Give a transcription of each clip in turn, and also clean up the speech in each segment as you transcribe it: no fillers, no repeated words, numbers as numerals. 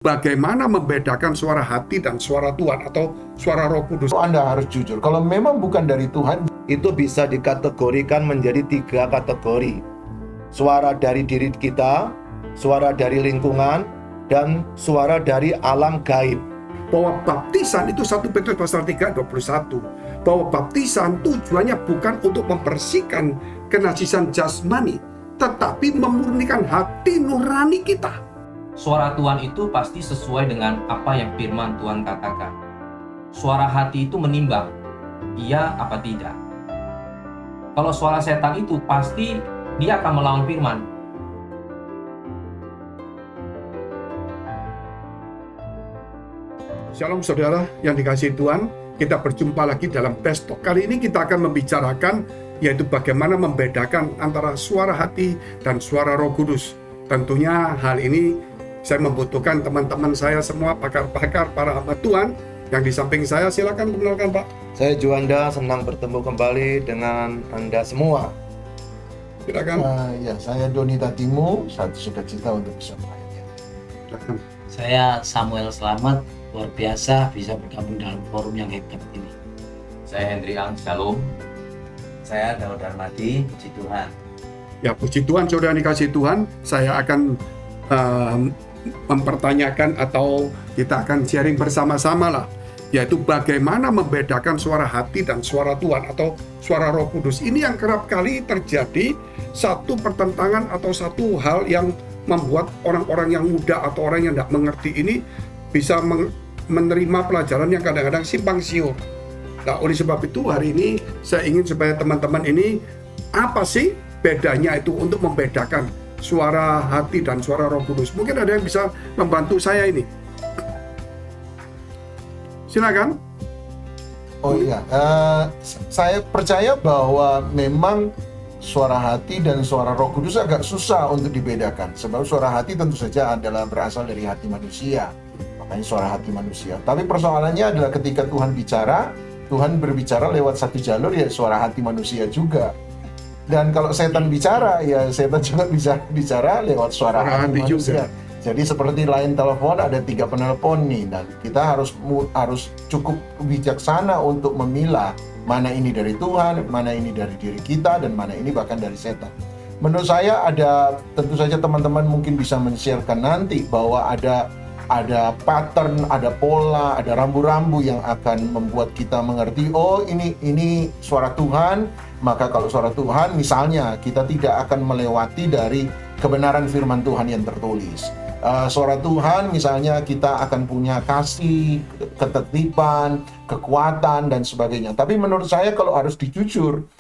bagaimana membedakan suara hati dan suara Tuhan atau suara Roh Kudus. Anda harus jujur. Kalau memang bukan dari Tuhan, itu bisa dikategorikan menjadi 3 kategori. Suara dari diri kita, suara dari lingkungan, dan suara dari alam gaib. Bahwa baptisan itu 1 Petrus pasal 3:21. Bahwa baptisan tujuannya bukan untuk membersihkan kenajisan jasmani, tetapi memurnikan hati nurani kita. Suara Tuhan itu pasti sesuai dengan apa yang firman Tuhan katakan. Suara hati itu menimbang, iya apa tidak. Kalau suara setan itu pasti dia akan melawan firman. Shalom saudara yang dikasihi Tuhan, kita berjumpa lagi dalam Best Talk. Kali ini kita akan membicarakan yaitu bagaimana membedakan antara suara hati dan suara Roh Kudus. Tentunya hal ini saya membutuhkan teman-teman saya semua, pakar-pakar, para hamba Tuhan yang di samping saya. Silakan perkenalkan Pak. Saya Juanda, senang bertemu kembali dengan Anda semua. Silakan. ya saya Doni Tatimu, satu sukacita untuk bisa melayani. Silakan. Saya Samuel Slamet, luar biasa bisa bergabung dalam forum yang hebat ini. Saya Hendrian Shalom. Saya Daud Darmadi, puji Tuhan. Ya puji Tuhan saudara yang dikasihi Tuhan, saya akan mempertanyakan atau kita akan sharing bersama-sama lah, yaitu bagaimana membedakan suara hati dan suara Tuhan atau suara Roh Kudus. Ini yang kerap kali terjadi, satu pertentangan atau satu hal yang membuat orang-orang yang muda atau orang yang tidak mengerti ini bisa menerima pelajaran yang kadang-kadang simpang siur. Nah, oleh sebab itu hari ini saya ingin supaya teman-teman ini apa sih bedanya itu untuk membedakan suara hati dan suara Roh Kudus. Mungkin ada yang bisa membantu saya ini. Silakan. Oh iya, saya percaya bahwa memang suara hati dan suara Roh Kudus agak susah untuk dibedakan. Sebab suara hati tentu saja adalah berasal dari hati manusia. Makanya suara hati manusia. Tapi persoalannya adalah ketika Tuhan bicara, Tuhan berbicara lewat satu jalur, ya suara hati manusia juga. Dan kalau setan bicara, ya setan juga bisa bicara lewat suara hati manusia. Juga. Jadi seperti line telepon ada 3 penelpon nih, dan kita harus cukup bijaksana untuk memilah mana ini dari Tuhan, mana ini dari diri kita, dan mana ini bahkan dari setan. Menurut saya tentu saja teman-teman mungkin bisa men-sharekan nanti bahwa ada pattern, ada pola, ada rambu-rambu yang akan membuat kita mengerti, oh ini suara Tuhan. Maka kalau suara Tuhan, misalnya kita tidak akan melewati dari kebenaran firman Tuhan yang tertulis. Suara Tuhan misalnya kita akan punya kasih, ketertiban, kekuatan dan sebagainya. Tapi menurut saya kalau harus dijujur,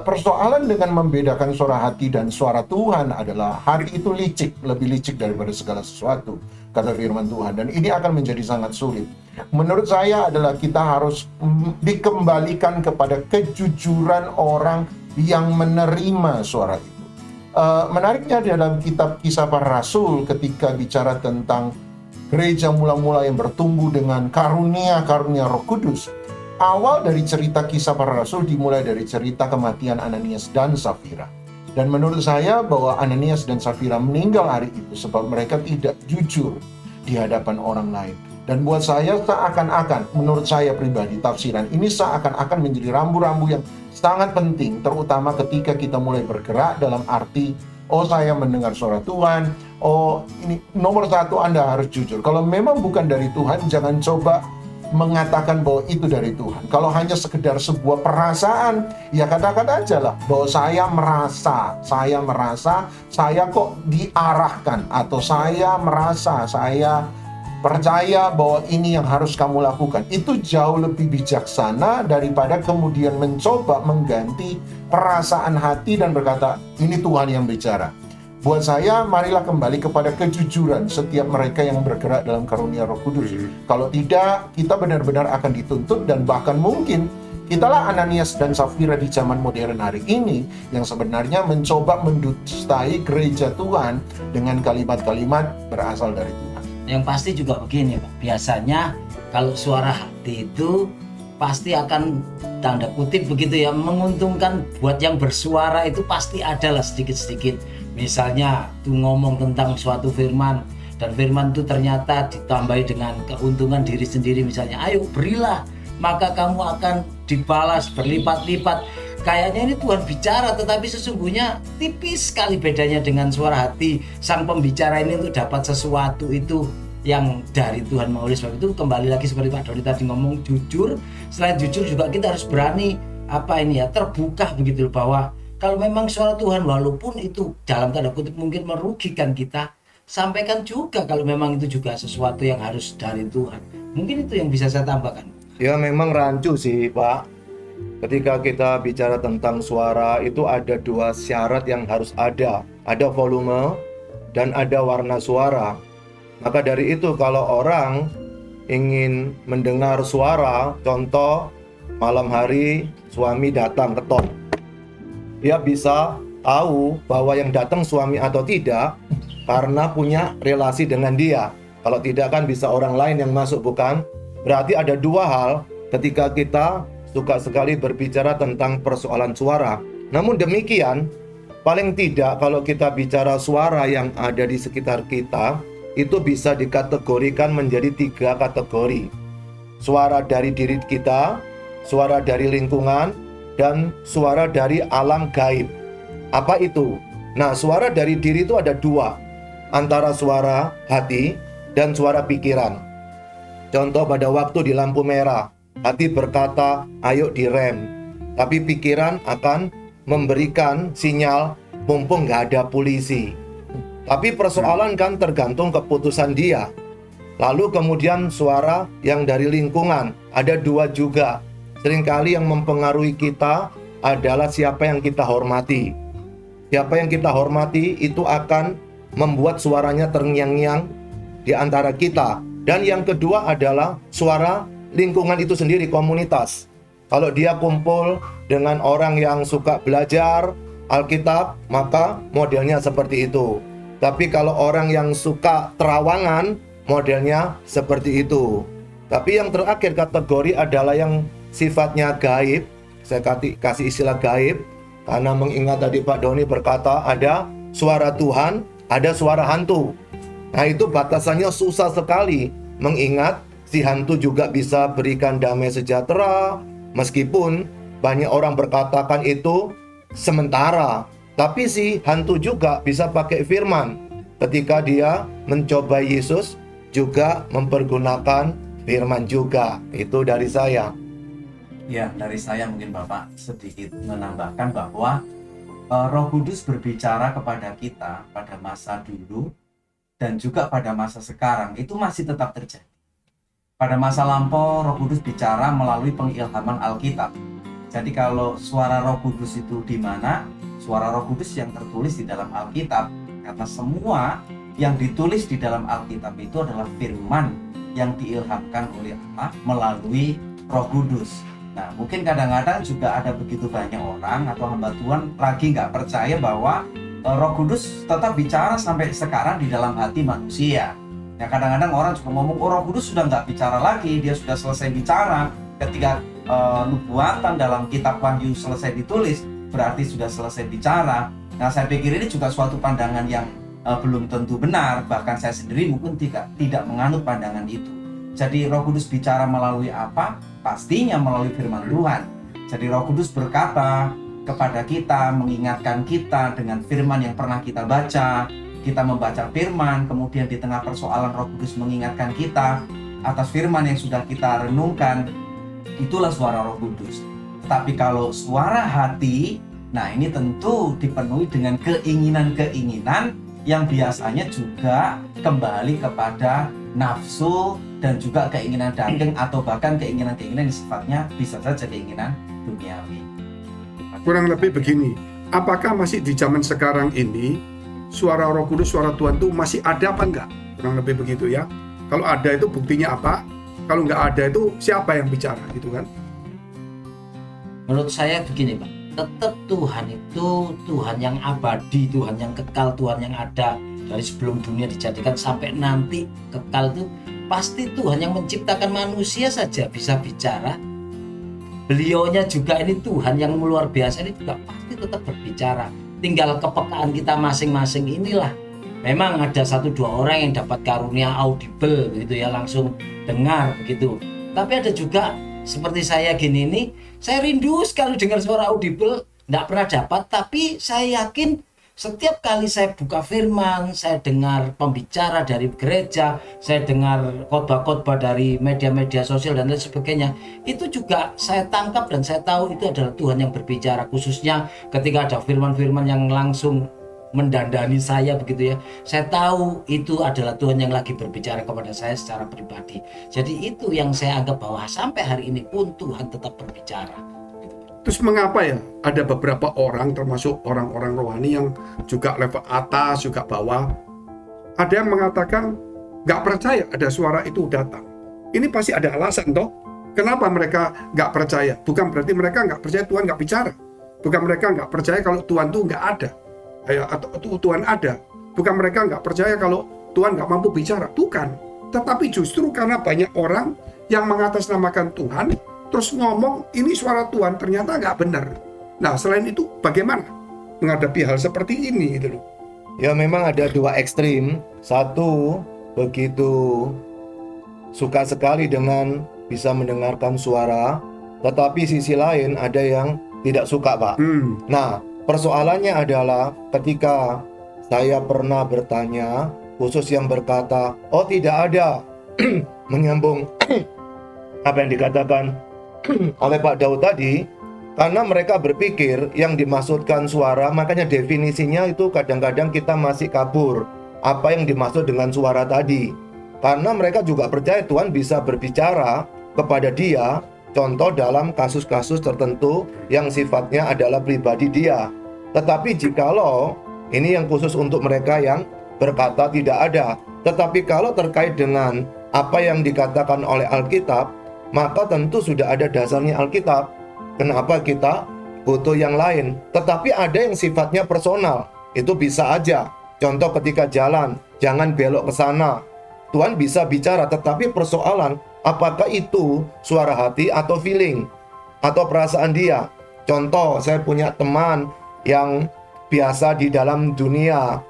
persoalan dengan membedakan suara hati dan suara Tuhan adalah hati itu licik, lebih licik daripada segala sesuatu, kata firman Tuhan. Dan ini akan menjadi sangat sulit. Menurut saya adalah kita harus dikembalikan kepada kejujuran orang yang menerima suara itu. Menariknya dalam kitab Kisah Para Rasul ketika bicara tentang gereja mula-mula yang bertumbuh dengan karunia-karunia Roh Kudus, awal dari cerita Kisah Para Rasul dimulai dari cerita kematian Ananias dan Safira. Dan menurut saya bahwa Ananias dan Safira meninggal hari itu sebab mereka tidak jujur di hadapan orang lain. Dan buat saya seakan-akan, menurut saya pribadi, tafsiran ini seakan-akan menjadi rambu-rambu yang sangat penting, terutama ketika kita mulai bergerak dalam arti, oh saya mendengar suara Tuhan, oh ini nomor 1 Anda harus jujur. Kalau memang bukan dari Tuhan, jangan coba mengatakan bahwa itu dari Tuhan. Kalau hanya sekedar sebuah perasaan, ya katakan aja lah bahwa saya merasa saya kok diarahkan, atau saya merasa, saya percaya bahwa ini yang harus kamu lakukan. Itu jauh lebih bijaksana daripada kemudian mencoba mengganti perasaan hati dan berkata, ini Tuhan yang bicara. Buat saya, marilah kembali kepada kejujuran setiap mereka yang bergerak dalam karunia Roh Kudus. Kalau tidak, kita benar-benar akan dituntut, dan bahkan mungkin kitalah Ananias dan Safira di zaman modern hari ini yang sebenarnya mencoba mendustai gereja Tuhan dengan kalimat-kalimat berasal dari Tuhan. Yang pasti juga begini Pak, biasanya kalau suara hati itu pasti akan tanda kutip begitu ya, menguntungkan buat yang bersuara itu pasti adalah sedikit-sedikit. Misalnya tuh ngomong tentang suatu firman, dan firman itu ternyata ditambahi dengan keuntungan diri sendiri, misalnya ayo berilah maka kamu akan dibalas berlipat-lipat. Kayaknya ini Tuhan bicara, tetapi sesungguhnya tipis sekali bedanya dengan suara hati sang pembicara ini untuk dapat sesuatu itu yang dari Tuhan mau. Oleh sebab itu kembali lagi seperti Pak Doni tadi ngomong, jujur. Selain jujur juga kita harus berani terbuka begitu, bahwa kalau memang suara Tuhan walaupun itu dalam tanda kutip mungkin merugikan kita, sampaikan juga kalau memang itu juga sesuatu yang harus dari Tuhan. Mungkin itu yang bisa saya tambahkan. Ya memang rancu sih Pak. Ketika kita bicara tentang suara itu ada dua syarat yang harus ada. Ada volume dan ada warna suara. Maka dari itu kalau orang ingin mendengar suara, contoh malam hari suami datang ketok, dia bisa tahu bahwa yang datang suami atau tidak karena punya relasi dengan dia. Kalau tidak kan bisa orang lain yang masuk, bukan? Berarti ada dua hal ketika kita suka sekali berbicara tentang persoalan suara. Namun demikian, paling tidak kalau kita bicara suara yang ada di sekitar kita, itu bisa dikategorikan menjadi 3 kategori. Suara dari diri kita, suara dari lingkungan, dan suara dari alam gaib. Apa itu? Nah, suara dari diri itu ada 2, antara suara hati dan suara pikiran. Contoh pada waktu di lampu merah, hati berkata, ayo direm. Tapi pikiran akan memberikan sinyal, mumpung nggak ada polisi. Tapi persoalan kan tergantung keputusan dia. Lalu kemudian suara yang dari lingkungan, ada 2 juga. Seringkali yang mempengaruhi kita adalah siapa yang kita hormati. Siapa yang kita hormati itu akan membuat suaranya terngiang-ngiang di antara kita. Dan yang kedua adalah suara lingkungan itu sendiri, komunitas. Kalau dia kumpul dengan orang yang suka belajar Alkitab, maka modelnya seperti itu. Tapi kalau orang yang suka terawangan, modelnya seperti itu. Tapi yang terakhir kategori adalah yang sifatnya gaib. Saya kasih istilah gaib karena mengingat tadi Pak Doni berkata ada suara Tuhan, ada suara hantu. Nah itu batasannya susah sekali, mengingat si hantu juga bisa berikan damai sejahtera, meskipun banyak orang berkatakan itu sementara. Tapi si hantu juga bisa pakai firman. Ketika dia mencoba Yesus, juga mempergunakan firman juga. Itu dari saya. Ya, dari saya mungkin Bapak sedikit menambahkan bahwa Roh Kudus berbicara kepada kita pada masa dulu dan juga pada masa sekarang itu masih tetap terjadi. Pada masa lampau Roh Kudus bicara melalui pengilhaman Alkitab. Jadi kalau suara Roh Kudus itu di mana? Suara Roh Kudus yang tertulis di dalam Alkitab. Karena semua yang ditulis di dalam Alkitab itu adalah firman yang diilhamkan oleh Allah melalui Roh Kudus. Nah, mungkin kadang-kadang juga ada begitu banyak orang atau hamba Tuhan lagi nggak percaya bahwa Roh Kudus tetap bicara sampai sekarang di dalam hati manusia. Nah, kadang-kadang orang juga ngomong, oh Roh Kudus sudah nggak bicara lagi, dia sudah selesai bicara. Ketika nubuatan dalam kitab Wahyu selesai ditulis, berarti sudah selesai bicara. Nah, saya pikir ini juga suatu pandangan yang belum tentu benar. Bahkan saya sendiri mungkin tidak menganut pandangan itu. Jadi Roh Kudus bicara melalui apa? Pastinya melalui firman Tuhan. Jadi Roh Kudus berkata kepada kita, mengingatkan kita dengan firman yang pernah kita baca. Kita membaca firman, kemudian di tengah persoalan Roh Kudus mengingatkan kita atas firman yang sudah kita renungkan. Itulah suara Roh Kudus. Tetapi kalau suara hati, nah ini tentu dipenuhi dengan keinginan-keinginan yang biasanya juga kembali kepada nafsu dan juga keinginan daging atau bahkan keinginan-keinginan yang sifatnya bisa saja keinginan duniawi. Kurang lebih begini, apakah masih di zaman sekarang ini suara Roh Kudus, suara Tuhan itu masih ada apa enggak? Kurang lebih begitu ya. Kalau ada itu buktinya apa? Kalau nggak ada itu siapa yang bicara gitu kan? Menurut saya begini Pak, tetap Tuhan itu Tuhan yang abadi, Tuhan yang kekal, Tuhan yang ada dari sebelum dunia dijadikan sampai nanti kekal. Itu pasti Tuhan yang menciptakan manusia saja bisa bicara. Beliaunya juga ini Tuhan yang luar biasa, ini juga pasti tetap berbicara. Tinggal kepekaan kita masing-masing inilah memang ada 1-2 orang yang dapat karunia audible begitu ya, langsung dengar begitu. Tapi ada juga seperti saya gini nih, saya rindu sekali dengar suara audible, nggak pernah dapat, tapi saya yakin setiap kali saya buka firman, saya dengar pembicara dari gereja, saya dengar khotbah-khotbah dari media-media sosial dan lain sebagainya, itu juga saya tangkap dan saya tahu itu adalah Tuhan yang berbicara, khususnya ketika ada firman-firman yang langsung mendandani saya begitu ya. Saya tahu itu adalah Tuhan yang lagi berbicara kepada saya secara pribadi. Jadi itu yang saya anggap bahwa sampai hari ini pun Tuhan tetap berbicara. Terus mengapa ya ada beberapa orang, termasuk orang-orang rohani yang juga level atas, juga bawah, ada yang mengatakan nggak percaya ada suara itu datang. Ini pasti ada alasan toh. Kenapa mereka nggak percaya? Bukan berarti mereka nggak percaya Tuhan nggak bicara. Bukan mereka nggak percaya kalau Tuhan tuh nggak ada. Atau Tuhan ada. Bukan mereka nggak percaya kalau Tuhan nggak mampu bicara. Bukan. Tetapi justru karena banyak orang yang mengatasnamakan Tuhan, terus ngomong ini suara Tuhan, ternyata nggak benar. Nah, selain itu bagaimana menghadapi hal seperti ini gitu loh? Ya memang ada 2 ekstrim. Satu, begitu suka sekali dengan bisa mendengarkan suara, tetapi sisi lain ada yang tidak suka, Pak. Nah, persoalannya adalah ketika saya pernah bertanya, khusus yang berkata, oh tidak ada, menyambung apa yang dikatakan oleh Pak Daud tadi, karena mereka berpikir yang dimaksudkan suara, makanya definisinya itu kadang-kadang kita masih kabur apa yang dimaksud dengan suara tadi, karena mereka juga percaya Tuhan bisa berbicara kepada dia, contoh dalam kasus-kasus tertentu yang sifatnya adalah pribadi dia. Tetapi jikalau ini yang khusus untuk mereka yang berkata tidak ada, tetapi kalau terkait dengan apa yang dikatakan oleh Alkitab, maka tentu sudah ada dasarnya Alkitab. Kenapa kita butuh yang lain? Tetapi ada yang sifatnya personal. Itu bisa aja. Contoh ketika jalan, jangan belok ke sana. Tuhan bisa bicara, tetapi persoalan apakah itu suara hati atau feeling atau perasaan dia. Contoh, saya punya teman yang biasa di dalam dunia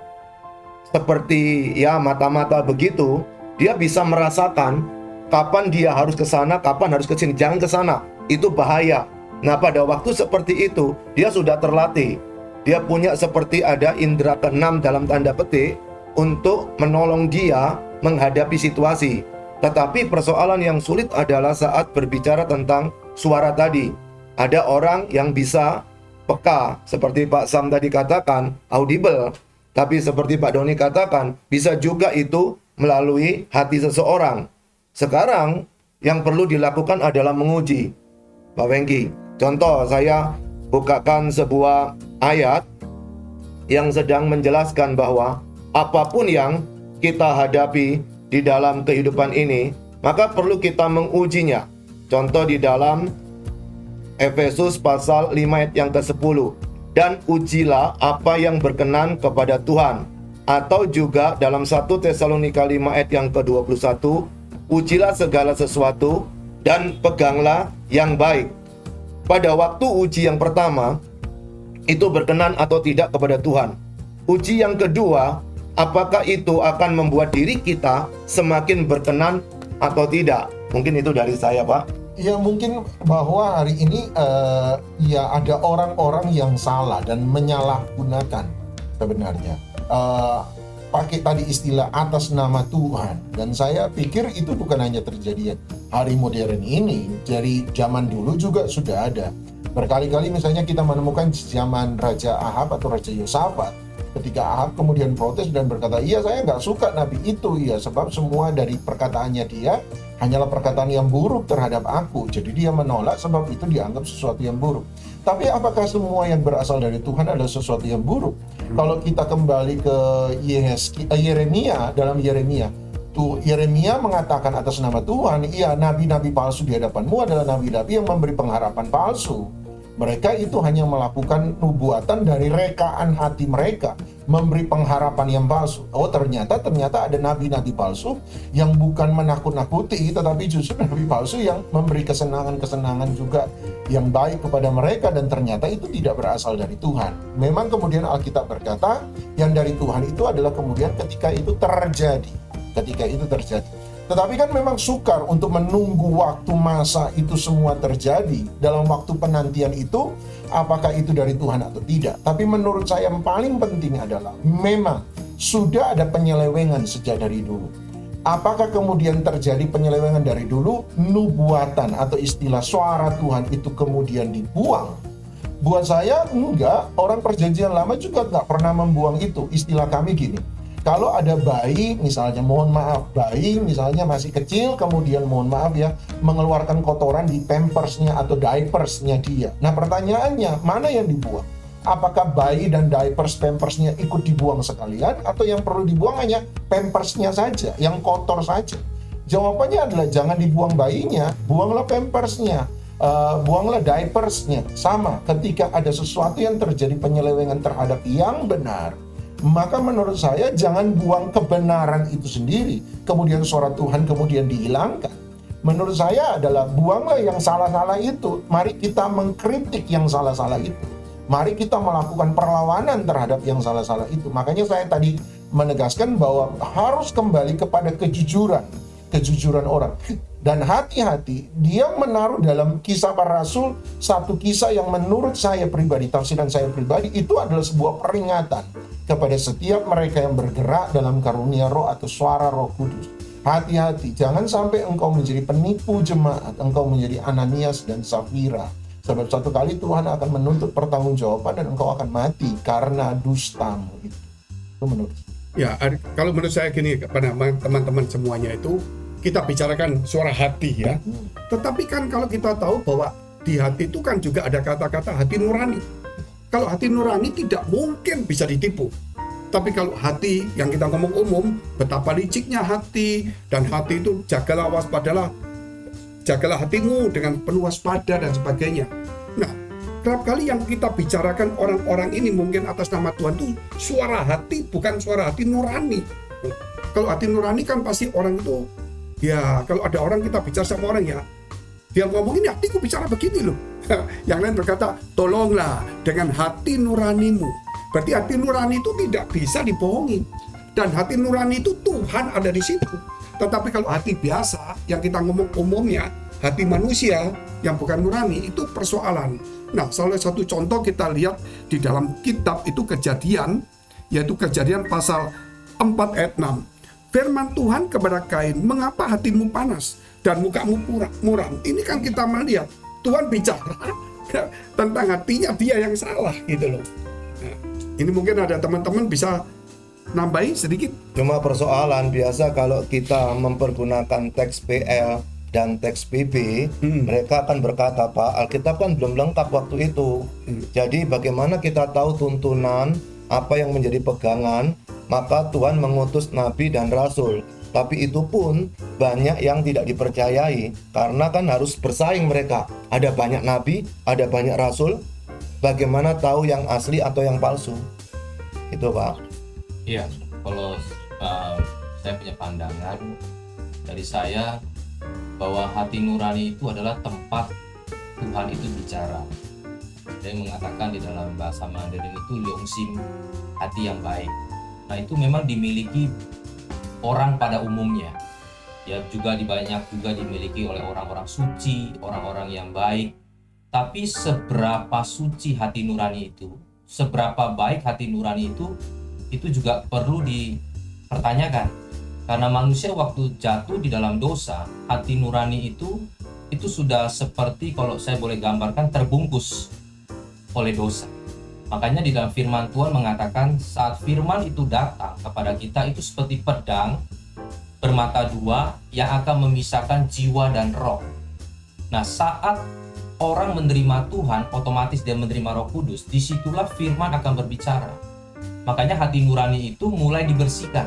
seperti ya mata-mata begitu, dia bisa merasakan kapan dia harus ke sana, kapan harus ke sini. Jangan ke sana, itu bahaya. Nah, pada waktu seperti itu, dia sudah terlatih. Dia punya seperti ada indera keenam dalam tanda petik untuk menolong dia menghadapi situasi. Tetapi persoalan yang sulit adalah saat berbicara tentang suara tadi. Ada orang yang bisa peka, seperti Pak Sam tadi katakan, audible. Tapi seperti Pak Doni katakan, bisa juga itu melalui hati seseorang. Sekarang yang perlu dilakukan adalah menguji, Pak Wengki. Contoh, saya bukakan sebuah ayat yang sedang menjelaskan bahwa apapun yang kita hadapi di dalam kehidupan ini, maka perlu kita mengujinya. Contoh di dalam Efesus pasal 5 ayat yang ke-10. Dan ujilah apa yang berkenan kepada Tuhan. Atau juga dalam 1 Tesalonika 5 ayat yang ke-21. Ujilah segala sesuatu dan peganglah yang baik. Pada waktu uji yang pertama, itu berkenan atau tidak kepada Tuhan. Uji yang kedua, apakah itu akan membuat diri kita semakin berkenan atau tidak? Mungkin itu dari saya, Pak. Ya mungkin bahwa hari ini ya ada orang-orang yang salah dan menyalahgunakan sebenarnya. Pakai tadi istilah atas nama Tuhan, dan saya pikir itu bukan hanya terjadi hari modern ini, dari zaman dulu juga sudah ada. Berkali-kali misalnya kita menemukan zaman Raja Ahab atau Raja Yosafat, ketika Ahab kemudian protes dan berkata, iya saya nggak suka nabi itu, ya sebab semua dari perkataannya dia hanyalah perkataan yang buruk terhadap aku. Jadi dia menolak sebab itu dianggap sesuatu yang buruk. Tapi apakah semua yang berasal dari Tuhan adalah sesuatu yang buruk? Kalau kita kembali ke Yeremia, dalam Yeremia, Yeremia mengatakan atas nama Tuhan, iya nabi-nabi palsu di hadapanmu adalah nabi-nabi yang memberi pengharapan palsu. Mereka itu hanya melakukan nubuatan dari rekaan hati mereka, memberi pengharapan yang palsu. Oh, ternyata ada nabi-nabi palsu yang bukan menakut-nakuti, tetapi justru nabi palsu yang memberi kesenangan-kesenangan juga yang baik kepada mereka, dan ternyata itu tidak berasal dari Tuhan. Memang kemudian Alkitab berkata, yang dari Tuhan itu adalah kemudian ketika itu terjadi. Tetapi kan memang sukar untuk menunggu waktu masa itu semua terjadi. Dalam waktu penantian itu, apakah itu dari Tuhan atau tidak. Tapi menurut saya yang paling penting adalah memang sudah ada penyelewengan sejak dari dulu. Apakah kemudian terjadi penyelewengan dari dulu? Nubuatan atau istilah suara Tuhan itu kemudian dibuang. Buat saya enggak, orang perjanjian lama juga enggak pernah membuang itu. Istilah kami gini, kalau ada bayi, misalnya bayi misalnya masih kecil, kemudian mohon maaf ya, mengeluarkan kotoran di pampersnya atau diapersnya dia. Nah pertanyaannya, mana yang dibuang? Apakah bayi dan pampersnya ikut dibuang sekalian, atau yang perlu dibuang hanya pampersnya saja, yang kotor saja? Jawabannya adalah jangan dibuang bayinya, buanglah pampersnya. Buanglah diapersnya. Sama, ketika ada sesuatu yang terjadi penyelewengan terhadap yang benar, maka menurut saya jangan buang kebenaran itu sendiri, kemudian suara Tuhan kemudian dihilangkan. Menurut saya adalah buanglah yang salah-salah itu. Mari kita mengkritik yang salah-salah itu. Mari kita melakukan perlawanan terhadap yang salah-salah itu. Makanya saya tadi menegaskan bahwa harus kembali kepada kejujuran orang. Dan hati-hati, dia menaruh dalam Kisah Para Rasul satu kisah yang menurut saya pribadi, tafsiran saya pribadi, itu adalah sebuah peringatan kepada setiap mereka yang bergerak dalam karunia roh atau suara Roh Kudus. Hati-hati, jangan sampai engkau menjadi penipu jemaat, engkau menjadi Ananias dan Safira. Sebab satu kali Tuhan akan menuntut pertanggungjawaban dan engkau akan mati karena dustamu itu. Itu menurut saya. Ya, kalau menurut saya gini kepada teman-teman semuanya itu, kita bicarakan suara hati ya. Tetapi kan kalau kita tahu bahwa di hati itu kan juga ada kata-kata hati nurani. Kalau hati nurani tidak mungkin bisa ditipu. Tapi kalau hati yang kita ngomong umum, betapa liciknya hati, dan hati itu jagalah hatimu dengan penuh waspada dan sebagainya. Nah, kerap kali yang kita bicarakan orang-orang ini mungkin atas nama Tuhan itu suara hati, bukan suara hati nurani. Kalau hati nurani kan pasti orang itu, ya kalau ada orang kita bicara sama orang ya, dia ngomong ini hatiku bicara begini loh. Yang lain berkata, tolonglah dengan hati nuranimu. Berarti hati nurani itu tidak bisa dibohongi. Dan hati nurani itu Tuhan ada di situ. Tetapi kalau hati biasa yang kita ngomong umumnya, hati manusia yang bukan nurani, itu persoalan. Nah, salah satu contoh kita lihat di dalam kitab itu Kejadian, yaitu Kejadian pasal 4 ayat 6. Firman Tuhan kepada Kain, mengapa hatimu panas dan mukamu muram? Ini kan kita melihat Tuhan bicara tentang hatinya dia yang salah gitu loh. Nah, ini mungkin ada teman-teman bisa nambahi sedikit. Cuma persoalan biasa kalau kita mempergunakan teks PL dan teks PB, mereka akan berkata, Pak, Alkitab kan belum lengkap waktu itu. Jadi bagaimana kita tahu tuntunan apa yang menjadi pegangan? Maka Tuhan mengutus nabi dan rasul. Tapi itu pun banyak yang tidak dipercayai, karena kan harus bersaing mereka. Ada banyak nabi, ada banyak rasul. Bagaimana tahu yang asli atau yang palsu? Itu Pak. Iya, kalau saya punya pandangan dari saya bahwa hati nurani itu adalah tempat Tuhan itu bicara. Dia mengatakan di dalam bahasa Mandarin itu Yongsim, hati yang baik. Nah, itu memang dimiliki orang pada umumnya. Ya, juga dimiliki oleh orang-orang suci, orang-orang yang baik. Tapi seberapa suci hati nurani itu, seberapa baik hati nurani itu juga perlu dipertanyakan. Karena manusia waktu jatuh di dalam dosa, hati nurani itu sudah seperti, kalau saya boleh gambarkan, terbungkus oleh dosa. Makanya di dalam firman Tuhan mengatakan saat firman itu datang kepada kita itu seperti pedang bermata dua yang akan memisahkan jiwa dan roh. Nah, saat orang menerima Tuhan, otomatis dia menerima Roh Kudus, disitulah firman akan berbicara. Makanya hati nurani itu mulai dibersihkan.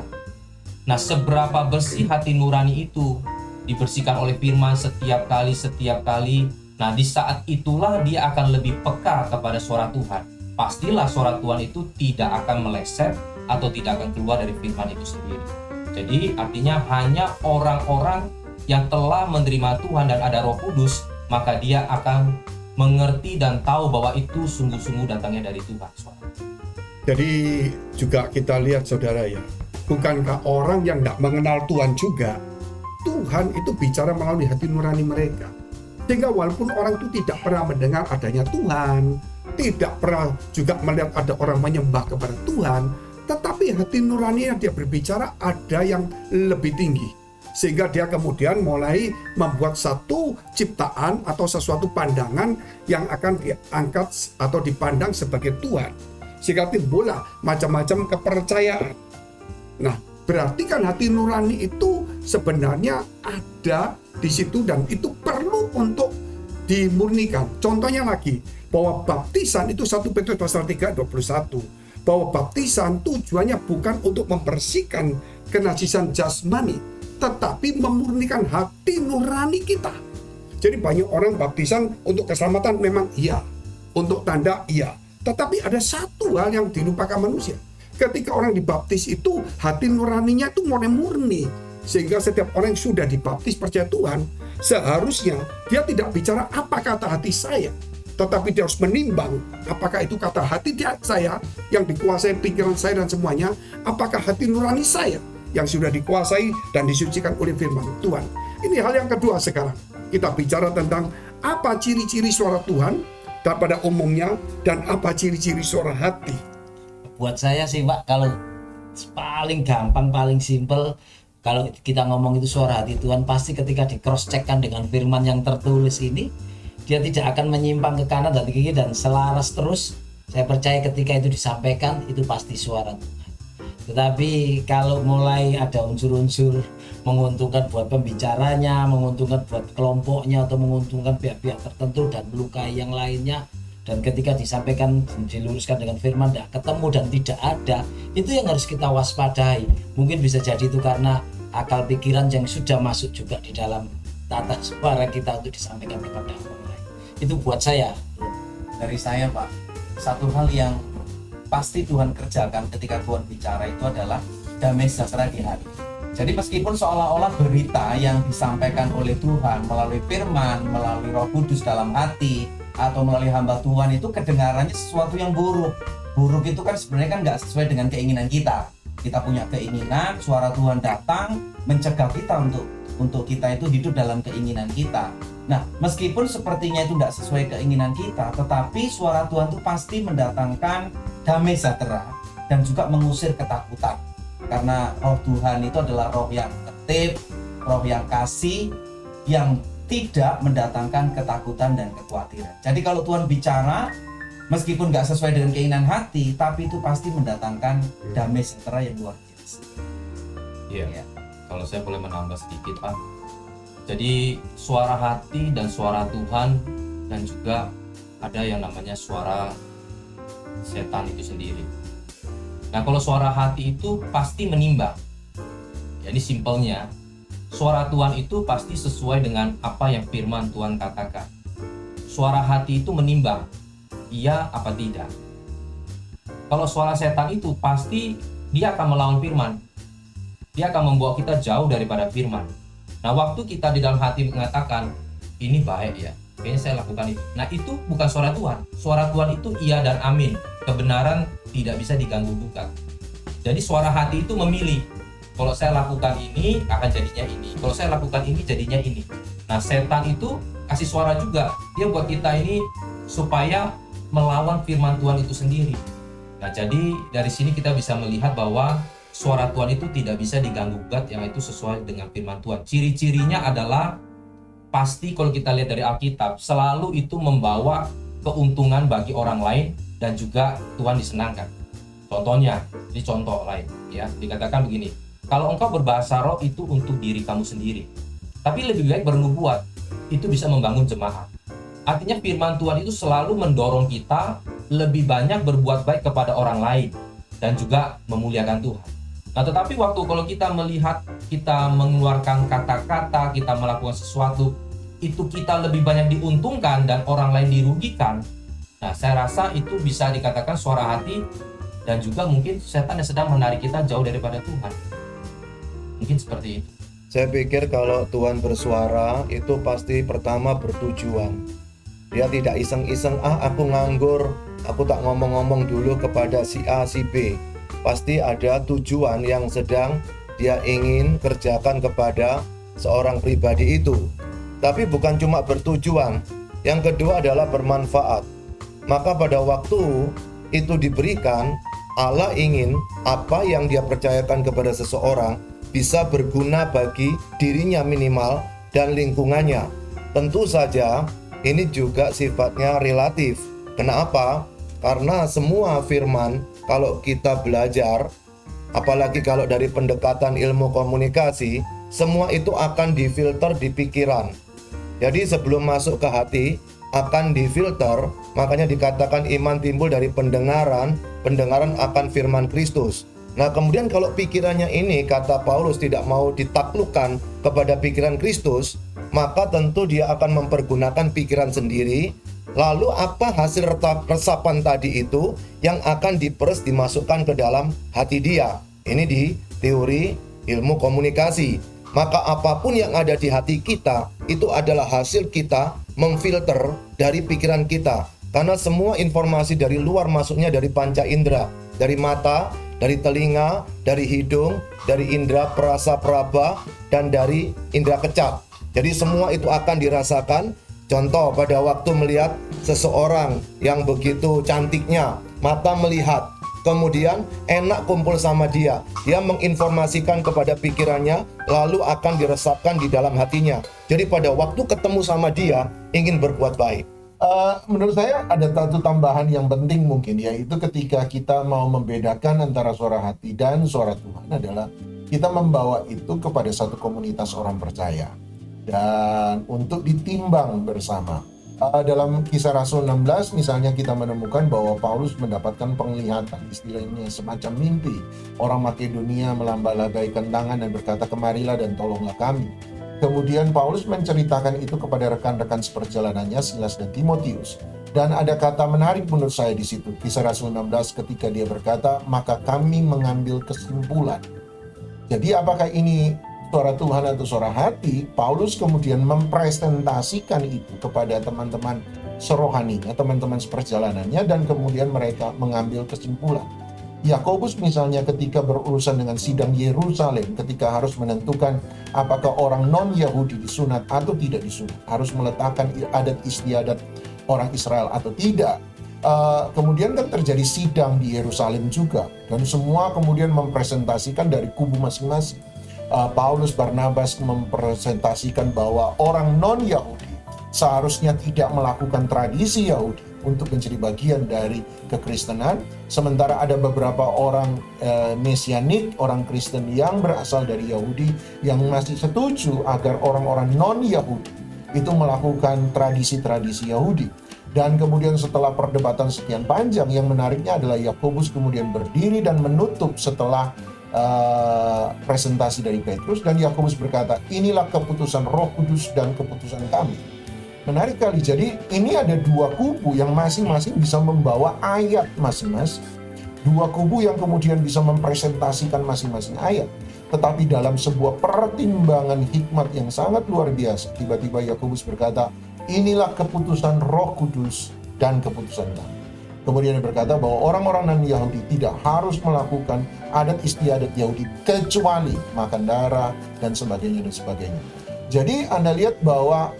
Nah, seberapa bersih hati nurani itu dibersihkan oleh firman setiap kali Nah, di saat itulah dia akan lebih peka kepada suara Tuhan. Pastilah suara Tuhan itu tidak akan meleset atau tidak akan keluar dari firman itu sendiri. Jadi artinya hanya orang-orang yang telah menerima Tuhan dan ada Roh Kudus, maka dia akan mengerti dan tahu bahwa itu sungguh-sungguh datangnya dari Tuhan. Jadi juga kita lihat saudara ya, bukankah orang yang tidak mengenal Tuhan juga, Tuhan itu bicara melalui hati nurani mereka. Sehingga walaupun orang itu tidak pernah mendengar adanya Tuhan, tidak pernah juga melihat ada orang menyembah kepada Tuhan, tetapi hati nurani yang dia berbicara ada yang lebih tinggi. Sehingga dia kemudian mulai membuat satu ciptaan atau sesuatu pandangan yang akan diangkat atau dipandang sebagai Tuhan. Sehingga timbullah macam-macam kepercayaan. Nah, berarti kan hati nurani itu sebenarnya ada di situ dan itu perlu untuk dimurnikan. Contohnya lagi, bahwa baptisan itu 1 Petrus pasal 3 ayat 21. Bahwa baptisan tujuannya bukan untuk membersihkan kenajisan jasmani, tetapi memurnikan hati nurani kita. Jadi banyak orang baptisan untuk keselamatan memang iya, untuk tanda iya. Tetapi ada satu hal yang dilupakan manusia. Ketika orang dibaptis itu hati nuraninya itu murni. Sehingga setiap orang yang sudah dibaptis percaya Tuhan, seharusnya dia tidak bicara apa kata hati saya, tetapi dia harus menimbang apakah itu kata hati saya yang dikuasai pikiran saya dan semuanya, apakah hati nurani saya yang sudah dikuasai dan disucikan oleh firman Tuhan. Ini hal yang kedua sekarang. Kita bicara tentang apa ciri-ciri suara Tuhan dan pada umumnya dan apa ciri-ciri suara hati. Buat saya sih Pak, kalau paling gampang, paling simple, kalau kita ngomong itu suara hati Tuhan, pasti ketika di cross check-kan dengan firman yang tertulis ini, dia tidak akan menyimpang ke kanan dan ke kiri dan selaras terus. Saya percaya ketika itu disampaikan, itu pasti suara Tuhan. Tetapi kalau mulai ada unsur-unsur menguntungkan buat pembicaranya, menguntungkan buat kelompoknya, atau menguntungkan pihak-pihak tertentu dan melukai yang lainnya, dan ketika disampaikan, diluruskan dengan firman tidak ketemu dan tidak ada, itu yang harus kita waspadai. Mungkin bisa jadi itu karena akal pikiran yang sudah masuk juga di dalam tata suara kita untuk disampaikan kepada orang lain. Itu buat saya. Dari saya Pak, satu hal yang pasti Tuhan kerjakan ketika Tuhan bicara itu adalah damai sejahtera di hati. Jadi meskipun seolah-olah berita yang disampaikan oleh Tuhan melalui firman, melalui Roh Kudus dalam hati, atau melalui hamba Tuhan itu kedengarannya sesuatu yang buruk. Buruk itu kan sebenarnya kan nggak sesuai dengan keinginan kita. Kita punya keinginan, suara Tuhan datang mencegah kita untuk kita itu hidup dalam keinginan kita. Nah, meskipun sepertinya itu tidak sesuai keinginan kita, tetapi suara Tuhan itu pasti mendatangkan damai sejahtera dan juga mengusir ketakutan. Karena roh Tuhan itu adalah roh yang tertib, roh yang kasih, yang tidak mendatangkan ketakutan dan kekhawatiran. Jadi kalau Tuhan bicara, meskipun nggak sesuai dengan keinginan hati, tapi itu pasti mendatangkan damai sejahtera yang luar biasa. Iya. Kalau saya boleh menambah sedikit Pak. Jadi suara hati dan suara Tuhan dan juga ada yang namanya suara setan itu sendiri. Nah kalau suara hati itu pasti menimbang. Jadi simpelnya suara Tuhan itu pasti sesuai dengan apa yang firman Tuhan katakan. Suara hati itu menimbang, iya apa tidak. Kalau suara setan itu pasti dia akan melawan firman. Dia akan membawa kita jauh daripada firman. Nah waktu kita di dalam hati mengatakan, ini baik ya, kayaknya saya lakukan itu. Nah itu bukan suara Tuhan. Suara Tuhan itu iya dan amin. Kebenaran tidak bisa diganggu-gugat. Jadi suara hati itu memilih. Kalau saya lakukan ini akan jadinya ini. Kalau saya lakukan ini jadinya ini. Nah setan itu kasih suara juga. Dia buat kita ini supaya melawan firman Tuhan itu sendiri. Nah jadi dari sini kita bisa melihat bahwa suara Tuhan itu tidak bisa diganggu-gugat, yang itu sesuai dengan firman Tuhan. Ciri-cirinya adalah pasti kalau kita lihat dari Alkitab selalu itu membawa keuntungan bagi orang lain dan juga Tuhan disenangkan. Contohnya, ini contoh lain ya, dikatakan begini. Kalau engkau berbahasa roh itu untuk diri kamu sendiri, tapi lebih baik bernubuat, itu bisa membangun jemaat. Artinya firman Tuhan itu selalu mendorong kita lebih banyak berbuat baik kepada orang lain dan juga memuliakan Tuhan. Nah tetapi waktu kalau kita melihat, kita mengeluarkan kata-kata, kita melakukan sesuatu, itu kita lebih banyak diuntungkan dan orang lain dirugikan, nah saya rasa itu bisa dikatakan suara hati, dan juga mungkin setan yang sedang menarik kita jauh daripada Tuhan. Mungkin seperti itu. Saya pikir kalau Tuhan bersuara itu pasti pertama bertujuan. Dia tidak iseng-iseng, aku nganggur, aku tak ngomong-ngomong dulu kepada si A, si B. Pasti ada tujuan yang sedang dia ingin kerjakan kepada seorang pribadi itu. Tapi bukan cuma bertujuan, yang kedua adalah bermanfaat. Maka pada waktu itu diberikan, Allah ingin apa yang dia percayakan kepada seseorang bisa berguna bagi dirinya minimal dan lingkungannya. Tentu saja ini juga sifatnya relatif. Kenapa? Karena semua firman kalau kita belajar, apalagi kalau dari pendekatan ilmu komunikasi, semua itu akan difilter di pikiran. Jadi sebelum masuk ke hati akan difilter, makanya dikatakan iman timbul dari pendengaran, pendengaran akan firman Kristus. Nah kemudian kalau pikirannya ini, kata Paulus, tidak mau ditaklukkan kepada pikiran Kristus, maka tentu dia akan mempergunakan pikiran sendiri. Lalu apa hasil resapan tadi itu yang akan diperes dimasukkan ke dalam hati dia? Ini di teori ilmu komunikasi. Maka apapun yang ada di hati kita, itu adalah hasil kita memfilter dari pikiran kita. Karena semua informasi dari luar masuknya dari panca indera, dari mata, dari telinga, dari hidung, dari indera perasa peraba, dan dari indera kecap. Jadi semua itu akan dirasakan. Contoh, pada waktu melihat seseorang yang begitu cantiknya, mata melihat, kemudian enak kumpul sama dia, dia menginformasikan kepada pikirannya, lalu akan diresapkan di dalam hatinya. Jadi pada waktu ketemu sama dia, ingin berbuat baik. Menurut saya ada satu tambahan yang penting mungkin, yaitu ketika kita mau membedakan antara suara hati dan suara Tuhan adalah kita membawa itu kepada satu komunitas orang percaya dan untuk ditimbang bersama. Dalam Kisah Rasul 16 misalnya kita menemukan bahwa Paulus mendapatkan penglihatan, istilahnya semacam mimpi. Orang Makedonia melamba-labaikan tangan dan berkata, "Kemarilah dan tolonglah kami." Kemudian Paulus menceritakan itu kepada rekan-rekan seperjalanannya, Silas dan Timotius. Dan ada kata menarik menurut saya di situ, Kisah Rasul 16 ketika dia berkata, "Maka kami mengambil kesimpulan." Jadi apakah ini suara Tuhan atau suara hati? Paulus kemudian mempresentasikan itu kepada teman-teman serohaninya, teman-teman seperjalanannya, dan kemudian mereka mengambil kesimpulan. Yakobus misalnya ketika berurusan dengan sidang Yerusalem, ketika harus menentukan apakah orang non-Yahudi disunat atau tidak disunat, harus meletakkan adat istiadat orang Israel atau tidak. Kemudian kan terjadi sidang di Yerusalem juga, dan semua kemudian mempresentasikan dari kubu masing-masing. Paulus Barnabas mempresentasikan bahwa orang non-Yahudi seharusnya tidak melakukan tradisi Yahudi untuk menjadi bagian dari kekristenan, sementara ada beberapa orang Mesianik, orang Kristen yang berasal dari Yahudi yang masih setuju agar orang-orang non-Yahudi itu melakukan tradisi-tradisi Yahudi. Dan kemudian setelah perdebatan sekian panjang, yang menariknya adalah Yakobus kemudian berdiri dan menutup setelah presentasi dari Petrus, dan Yakobus berkata, "Inilah keputusan Roh Kudus dan keputusan kami." Menarik kali, jadi ini ada dua kubu yang masing-masing bisa membawa ayat masing-masing. Dua kubu yang kemudian bisa mempresentasikan masing-masing ayat. Tetapi dalam sebuah pertimbangan hikmat yang sangat luar biasa, tiba-tiba Yakobus berkata, "Inilah keputusan Roh Kudus dan keputusan kami." Kemudian dia berkata bahwa orang-orang non-Yahudi tidak harus melakukan adat istiadat Yahudi kecuali makan darah dan sebagainya dan sebagainya. Jadi Anda lihat bahwa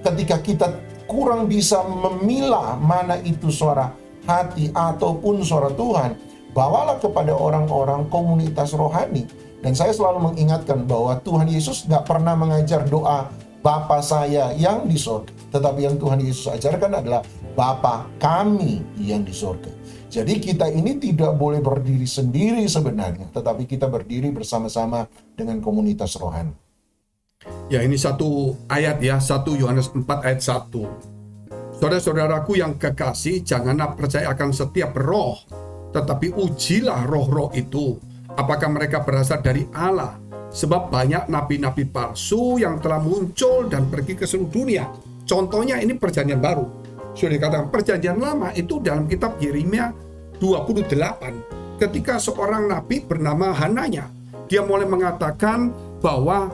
ketika kita kurang bisa memilah mana itu suara hati ataupun suara Tuhan, bawalah kepada orang-orang komunitas rohani. Dan saya selalu mengingatkan bahwa Tuhan Yesus gak pernah mengajar doa Bapa saya yang di surga, tetapi yang Tuhan Yesus ajarkan adalah Bapa kami yang di surga. Jadi kita ini tidak boleh berdiri sendiri sebenarnya, tetapi kita berdiri bersama-sama dengan komunitas rohani. Ya, ini satu ayat ya, 1 Yohanes 4 ayat 1. Saudara-saudaraku yang kekasih, janganlah percaya akan setiap roh, tetapi ujilah roh-roh itu, apakah mereka berasal dari Allah. Sebab banyak nabi-nabi palsu yang telah muncul dan pergi ke seluruh dunia. Contohnya ini perjanjian baru. Sudah dikatakan perjanjian lama itu dalam kitab Yeremia 28. Ketika seorang nabi bernama Hananya, dia mulai mengatakan bahwa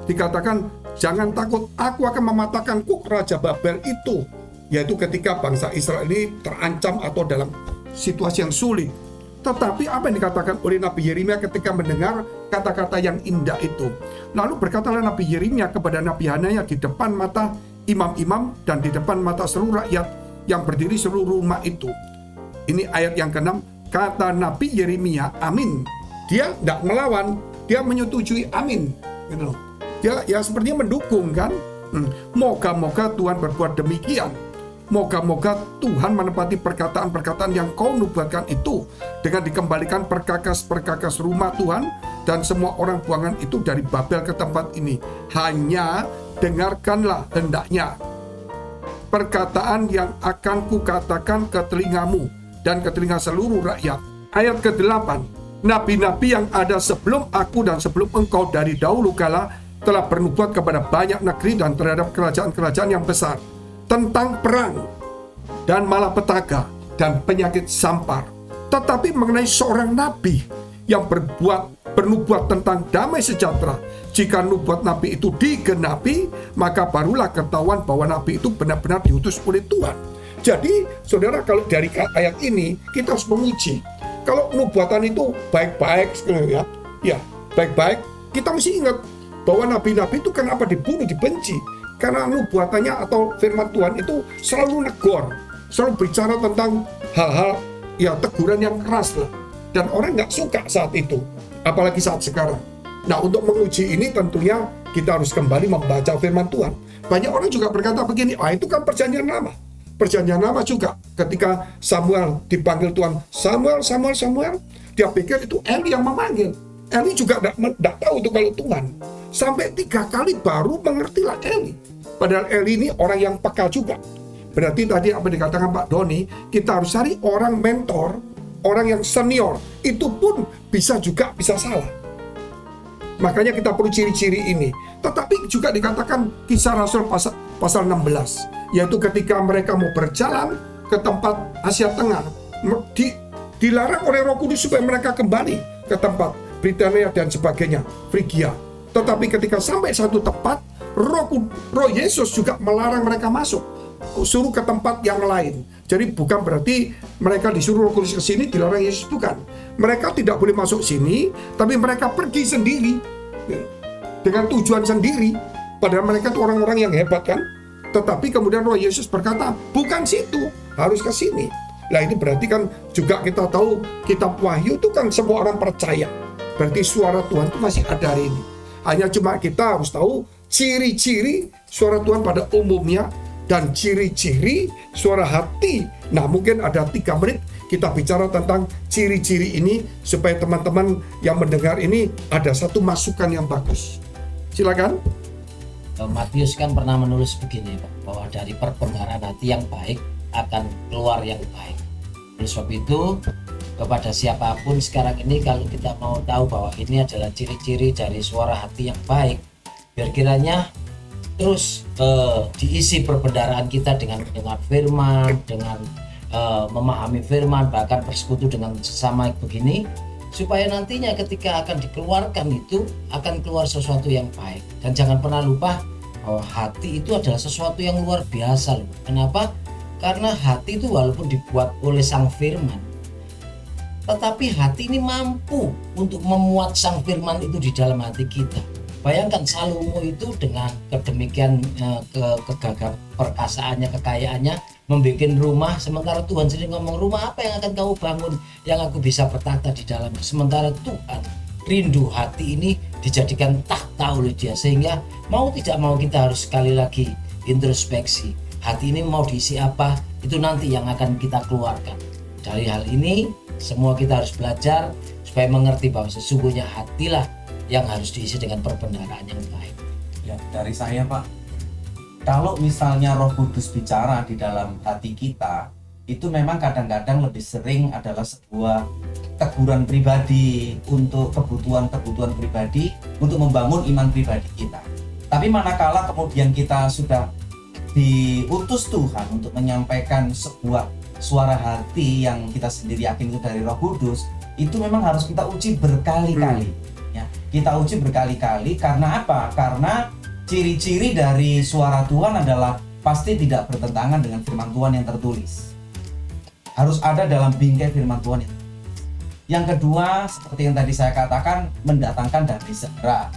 dikatakan, jangan takut, aku akan mematahkan kuk Raja Babel itu. Yaitu ketika bangsa Israel ini terancam atau dalam situasi yang sulit. Tetapi apa yang dikatakan oleh Nabi Yeremia ketika mendengar kata-kata yang indah itu? Lalu berkatalah Nabi Yeremia kepada Nabi Hananya di depan mata imam-imam dan di depan mata seluruh rakyat yang berdiri seluruh rumah itu. Ini ayat yang ke-6, kata Nabi Yeremia, amin. Dia tidak melawan, dia menyetujui amin. Gitu loh. Dia ya sepertinya mendukung kan. Moga-moga Tuhan berbuat demikian. Moga-moga Tuhan menepati perkataan-perkataan yang kau nubuatkan itu dengan dikembalikan perkakas-perkakas rumah Tuhan dan semua orang buangan itu dari Babel ke tempat ini. Hanya dengarkanlah hendaknya perkataan yang akan kukatakan ke telingamu dan ke telinga seluruh rakyat. Ayat ke-8, nabi-nabi yang ada sebelum aku dan sebelum engkau dari dahulu kala telah bernubuat kepada banyak negeri dan terhadap kerajaan-kerajaan yang besar tentang perang dan malapetaka dan penyakit sampar. Tetapi mengenai seorang nabi yang bernubuat tentang damai sejahtera, jika nubuat nabi itu digenapi, maka barulah ketahuan bahwa nabi itu benar-benar diutus oleh Tuhan. Jadi, saudara, kalau dari ayat ini kita harus menguji. Kalau nubuatan itu baik-baik, ya baik-baik, kita mesti ingat bahwa nabi-nabi itu kenapa dibunuh, dibenci. Karena nubuatannya atau firman Tuhan itu selalu negor, selalu bicara tentang hal-hal ya teguran yang keras lah. Dan orang nggak suka saat itu, apalagi saat sekarang. Nah, untuk menguji ini tentunya kita harus kembali membaca firman Tuhan. Banyak orang juga berkata begini, itu kan perjanjian lama. Perjanjian lama juga ketika Samuel dipanggil Tuhan, Samuel, dia pikir itu Eli yang memanggil. Eli juga tidak tahu itu kalau Tuhan. Sampai 3 kali baru mengertilah Eli. Padahal Eli ini orang yang peka juga. Berarti tadi apa dikatakan Pak Doni, kita harus cari orang mentor, orang yang senior. Itu pun bisa salah. Makanya kita perlu ciri-ciri ini. Tetapi juga dikatakan Kisah Rasul pasal 16, yaitu ketika mereka mau berjalan ke tempat Asia Tengah, dilarang oleh Roh Kudus supaya mereka kembali ke tempat Britania dan sebagainya, Frigia. Tetapi ketika sampai satu tempat, Roh Yesus juga melarang mereka masuk, suruh ke tempat yang lain. Jadi bukan berarti mereka disuruh Roh Kudus ke sini, dilarang Yesus, bukan. Mereka tidak boleh masuk sini, tapi mereka pergi sendiri dengan tujuan sendiri. Padahal mereka itu orang-orang yang hebat kan. Tetapi kemudian Roh Yesus berkata, bukan situ, harus ke sini. Nah, ini berarti kan juga kita tahu kitab Wahyu itu kan semua orang percaya. Berarti suara Tuhan itu masih ada hari ini. Hanya cuma kita harus tahu ciri-ciri suara Tuhan pada umumnya dan ciri-ciri suara hati. Nah, mungkin ada 3 menit kita bicara tentang ciri-ciri ini supaya teman-teman yang mendengar ini ada satu masukan yang bagus. Silakan. Matius kan pernah menulis begini, Pak, bahwa dari perbendaharaan hati yang baik akan keluar yang baik. Oleh sebab itu, kepada siapapun sekarang ini, kalau kita mau tahu bahwa ini adalah ciri-ciri dari suara hati yang baik, biar kiranya terus diisi perbendaharaan kita dengan mendengar firman, dengan memahami firman, bahkan bersekutu dengan sesama begini, supaya nantinya ketika akan dikeluarkan itu akan keluar sesuatu yang baik. Dan jangan pernah lupa bahwa hati itu adalah sesuatu yang luar biasa loh. Kenapa? Karena hati itu walaupun dibuat oleh sang firman, tetapi hati ini mampu untuk memuat sang firman itu di dalam hati kita. Bayangkan Salomo itu dengan kedemikian kegagah perkasaannya, kekayaannya, membuat rumah, sementara Tuhan sendiri ngomong, rumah apa yang akan kamu bangun yang aku bisa bertata di dalamnya. Sementara Tuhan rindu hati ini dijadikan tahta oleh Dia, sehingga mau tidak mau kita harus sekali lagi introspeksi. Hati ini mau diisi apa, itu nanti yang akan kita keluarkan. Dari hal ini semua kita harus belajar supaya mengerti bahwa sesungguhnya hatilah yang harus diisi dengan perbendaharaan yang baik. Ya, dari saya Pak, kalau misalnya Roh Kudus bicara di dalam hati kita, itu memang kadang-kadang lebih sering adalah sebuah teguran pribadi, untuk kebutuhan-kebutuhan pribadi, untuk membangun iman pribadi kita. Tapi manakala kemudian kita sudah diutus Tuhan untuk menyampaikan sebuah suara hati yang kita sendiri yakin itu dari Roh Kudus, itu memang harus kita uji berkali-kali. Ya, kita uji berkali-kali karena apa? Karena ciri-ciri dari suara Tuhan adalah pasti tidak bertentangan dengan firman Tuhan yang tertulis. Harus ada dalam bingkai firman Tuhan itu. Yang kedua, seperti yang tadi saya katakan, mendatangkan damai sejahtera.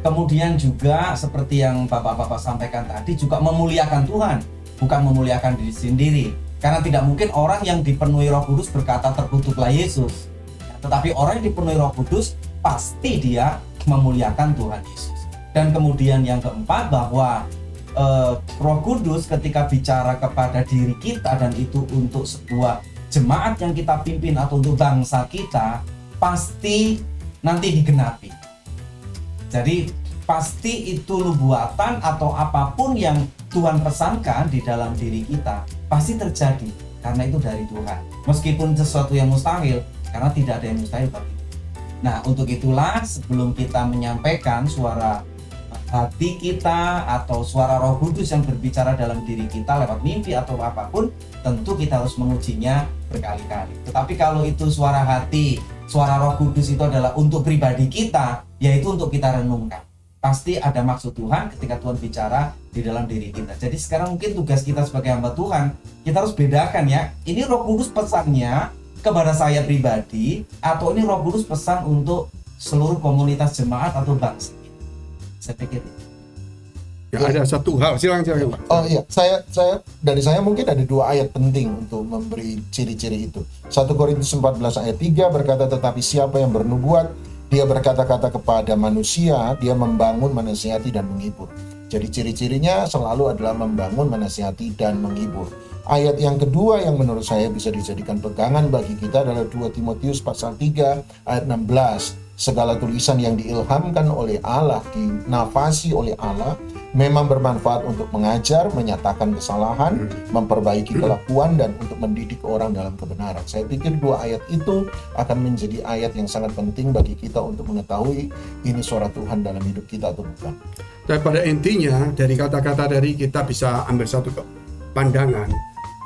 Kemudian juga seperti yang Bapak-bapak sampaikan tadi, juga memuliakan Tuhan, bukan memuliakan diri sendiri. Karena tidak mungkin orang yang dipenuhi Roh Kudus berkata terkutuklah Yesus. Tetapi orang yang dipenuhi Roh Kudus pasti dia memuliakan Tuhan Yesus. Dan kemudian yang keempat, bahwa Roh Kudus ketika bicara kepada diri kita, dan itu untuk sebuah jemaat yang kita pimpin atau untuk bangsa kita, pasti nanti digenapi. Jadi pasti itu nubuatan atau apapun yang Tuhan pesankan di dalam diri kita pasti terjadi, karena itu dari Tuhan. Meskipun sesuatu yang mustahil, karena tidak ada yang mustahil bagi Tuhan. Nah, untuk itulah sebelum kita menyampaikan suara hati kita atau suara Roh Kudus yang berbicara dalam diri kita lewat mimpi atau apapun, tentu kita harus mengujinya berkali-kali. Tetapi kalau itu suara hati, suara Roh Kudus itu adalah untuk pribadi kita, yaitu untuk kita renungkan. Pasti ada maksud Tuhan ketika Tuhan bicara di dalam diri kita. Jadi sekarang mungkin tugas kita sebagai hamba Tuhan, kita harus bedakan ya, ini Roh Kudus pesannya kepada saya pribadi, atau ini Roh Kudus pesan untuk seluruh komunitas jemaat atau bangsa. Saya pikir Ya, ada satu hal, silakan Pak. Oh iya, dari saya mungkin ada 2 ayat penting untuk memberi ciri-ciri itu. 1 Korintus 14 ayat 3 berkata, tetapi siapa yang bernubuat, dia berkata-kata kepada manusia, dia membangun, menasihati, dan menghibur. Jadi ciri-cirinya selalu adalah membangun, menasihati, dan menghibur. Ayat yang kedua yang menurut saya bisa dijadikan pegangan bagi kita adalah 2 Timotius pasal 3 ayat 16. Segala tulisan yang diilhamkan oleh Allah, dinafasi oleh Allah, memang bermanfaat untuk mengajar, menyatakan kesalahan, memperbaiki kelakuan, dan untuk mendidik orang dalam kebenaran. Saya pikir 2 ayat itu akan menjadi ayat yang sangat penting bagi kita untuk mengetahui ini suara Tuhan dalam hidup kita atau bukan. Dan pada intinya dari kata-kata dari kita bisa ambil satu pandangan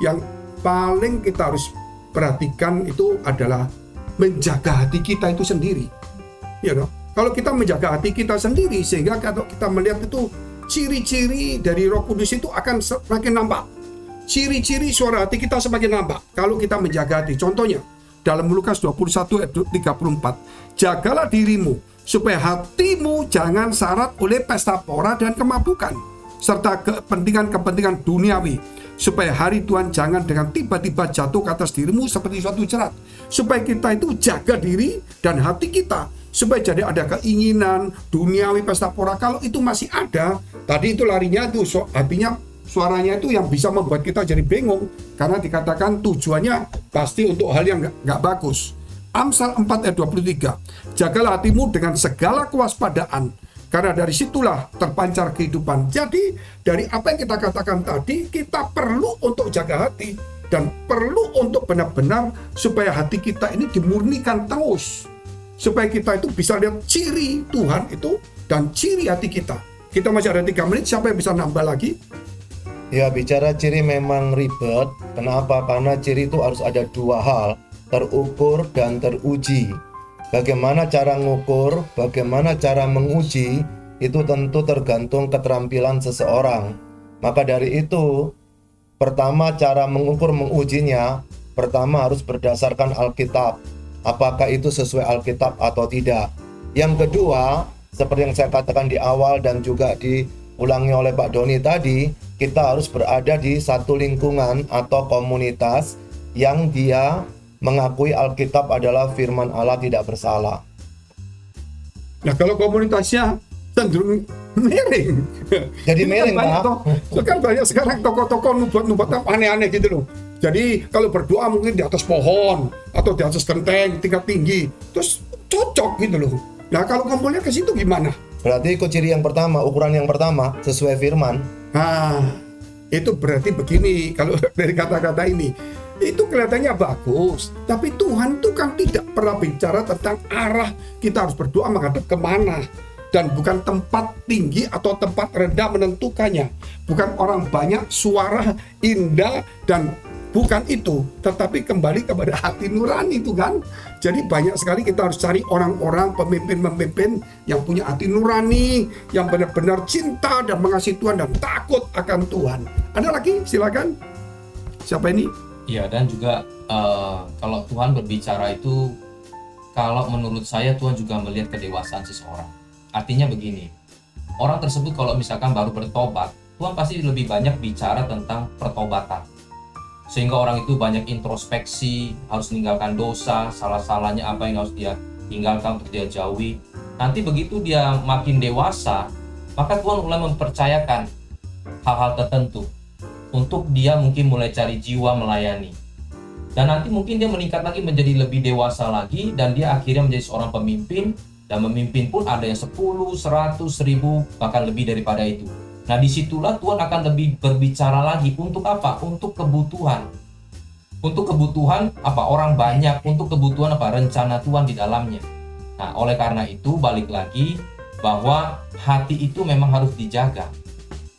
yang paling kita harus perhatikan itu adalah menjaga hati kita itu sendiri. Ya, no? Kalau kita menjaga hati kita sendiri, sehingga kalau kita melihat itu ciri-ciri dari Roh Kudus itu akan semakin nampak. Ciri-ciri suara hati kita semakin nampak kalau kita menjaga hati. Contohnya dalam Lukas 21 ayat 34, jagalah dirimu supaya hatimu jangan syarat oleh pesta pora dan kemabukan serta kepentingan-kepentingan duniawi, supaya hari Tuhan jangan dengan tiba-tiba jatuh ke atas dirimu seperti suatu jerat. Supaya kita itu jaga diri dan hati kita, supaya jadi ada keinginan duniawi pesta pora. Kalau itu masih ada, tadi itu larinya itu hatinya, suaranya itu yang bisa membuat kita jadi bingung, karena dikatakan tujuannya pasti untuk hal yang nggak bagus. Amsal 4 ayat 23, jagalah hatimu dengan segala kewaspadaan, karena dari situlah terpancar kehidupan. Jadi dari apa yang kita katakan tadi, kita perlu untuk jaga hati, dan perlu untuk benar-benar supaya hati kita ini dimurnikan terus, supaya kita itu bisa lihat ciri Tuhan itu dan ciri hati kita. Kita masih ada 3 menit, siapa yang bisa nambah lagi? Ya, bicara ciri memang ribet. Kenapa? Karena ciri itu harus ada 2 hal, terukur dan teruji. Bagaimana cara mengukur, bagaimana cara menguji, itu tentu tergantung keterampilan seseorang. Maka dari itu, pertama cara mengukur mengujinya, pertama harus berdasarkan Alkitab. Apakah itu sesuai Alkitab atau tidak. Yang kedua, seperti yang saya katakan di awal dan juga diulangi oleh Pak Doni tadi, kita harus berada di satu lingkungan atau komunitas yang dia mengakui Alkitab adalah firman Allah tidak bersalah. Nah, kalau komunitasnya cenderung miring. Jadi miring, Pak. Kan banyak sekarang tokoh-tokoh nubuat aneh-aneh gitu loh. Jadi kalau berdoa mungkin di atas pohon atau di atas genteng tingkat tinggi, terus cocok gitu loh. Nah, kalau kumpulnya ke situ gimana? Berarti ikut ciri yang pertama, ukuran yang pertama sesuai firman. Nah, itu berarti begini kalau dari kata-kata ini. Itu kelihatannya bagus, tapi Tuhan itu kan tidak pernah bicara tentang arah kita harus berdoa menghadap kemana. Dan bukan tempat tinggi atau tempat rendah menentukannya. Bukan orang banyak, suara indah, dan bukan itu. Tetapi kembali kepada hati nurani itu kan. Jadi banyak sekali kita harus cari orang-orang, pemimpin-pemimpin yang punya hati nurani, yang benar-benar cinta dan mengasihi Tuhan dan takut akan Tuhan. Ada lagi? Silakan. Siapa ini? Ya, dan juga kalau Tuhan berbicara itu, kalau menurut saya Tuhan juga melihat kedewasaan seseorang. Artinya begini, orang tersebut kalau misalkan baru bertobat, Tuhan pasti lebih banyak bicara tentang pertobatan. Sehingga orang itu banyak introspeksi, harus meninggalkan dosa, salah-salahnya apa yang harus dia tinggalkan untuk dia jauhi. Nanti begitu dia makin dewasa, maka Tuhan mulai mempercayakan hal-hal tertentu untuk dia mungkin mulai cari jiwa melayani. Dan nanti mungkin dia meningkat lagi menjadi lebih dewasa lagi, dan dia akhirnya menjadi seorang pemimpin. Dan memimpin pun ada yang 10, 100, 1000, bahkan lebih daripada itu. Nah, disitulah Tuhan akan lebih berbicara lagi. Untuk apa? Untuk kebutuhan. Untuk kebutuhan apa? Orang banyak. Untuk kebutuhan apa? Rencana Tuhan di dalamnya. Nah, oleh karena itu balik lagi bahwa hati itu memang harus dijaga.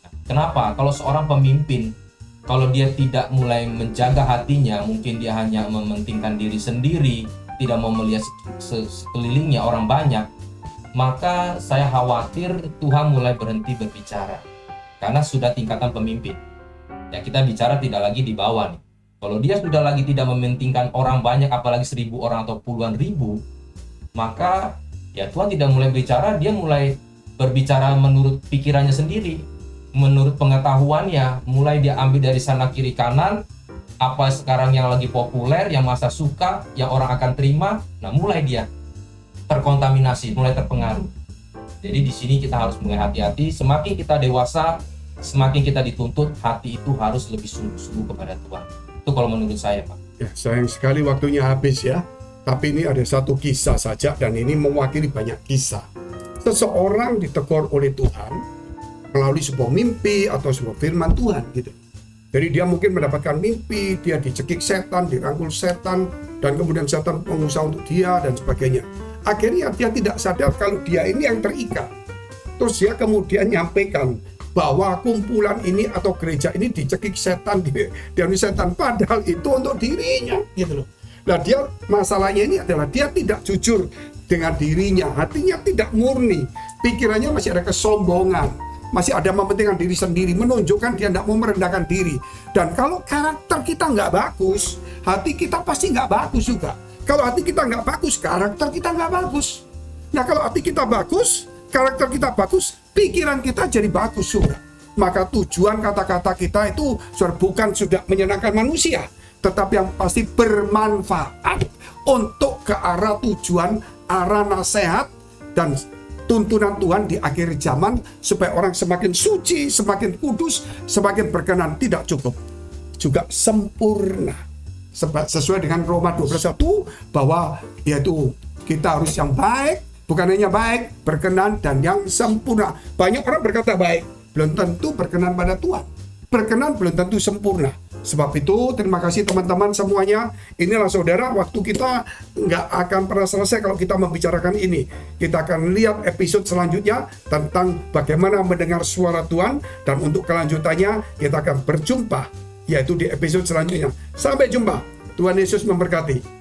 Nah, kenapa? Kalau seorang pemimpin, kalau dia tidak mulai menjaga hatinya, mungkin dia hanya mementingkan diri sendiri, tidak mau melihat sekelilingnya orang banyak, maka saya khawatir Tuhan mulai berhenti berbicara karena sudah tingkatan pemimpin. Ya, kita bicara tidak lagi di bawah nih. Kalau dia sudah lagi tidak mementingkan orang banyak, apalagi 1000 orang atau puluhan ribu, maka ya Tuhan tidak mulai bicara, dia mulai berbicara menurut pikirannya sendiri, menurut pengetahuannya, mulai dia ambil dari sana kiri kanan. Apa sekarang yang lagi populer, yang masa suka, yang orang akan terima, nah mulai dia terkontaminasi, mulai terpengaruh. Jadi di sini kita harus mulai hati-hati. Semakin kita dewasa, semakin kita dituntut hati itu harus lebih sungguh-sungguh kepada Tuhan. Itu kalau menurut saya, Pak. Ya, sayang sekali waktunya habis ya. Tapi ini ada satu kisah saja dan ini mewakili banyak kisah. Seseorang ditegur oleh Tuhan melalui sebuah mimpi atau sebuah firman Tuhan gitu. Jadi dia mungkin mendapatkan mimpi, dia dicekik setan, dirangkul setan, dan kemudian setan mengusaha untuk dia dan sebagainya. Akhirnya dia tidak sadar kalau dia ini yang terikat. Terus dia kemudian nyampaikan bahwa kumpulan ini atau gereja ini dicekik setan, dianu setan, padahal itu untuk dirinya, gitu loh. Nah, dia masalahnya ini adalah dia tidak jujur dengan dirinya, hatinya tidak murni, pikirannya masih ada kesombongan. Masih ada mementingkan diri sendiri, menunjukkan dia tidak mau merendahkan diri. Dan kalau karakter kita nggak bagus, hati kita pasti nggak bagus juga. Kalau hati kita nggak bagus, karakter kita nggak bagus. Nah, kalau hati kita bagus, karakter kita bagus, pikiran kita jadi bagus juga. Maka tujuan kata-kata kita itu bukan sudah menyenangkan manusia, tetapi yang pasti bermanfaat untuk ke arah tujuan, arah nasihat, dan tuntunan Tuhan di akhir zaman supaya orang semakin suci, semakin kudus, semakin berkenan. Tidak cukup, juga sempurna. Sesuai dengan Roma 12:1 bahwa yaitu kita harus yang baik, bukan hanya baik, berkenan, dan yang sempurna. Banyak orang berkata baik, belum tentu berkenan pada Tuhan. Berkenan belum tentu sempurna. Sebab itu terima kasih teman-teman semuanya. Inilah saudara, waktu kita nggak akan pernah selesai kalau kita membicarakan ini. Kita akan lihat episode selanjutnya tentang bagaimana mendengar suara Tuhan. Dan untuk kelanjutannya kita akan berjumpa, yaitu di episode selanjutnya. Sampai jumpa. Tuhan Yesus memberkati.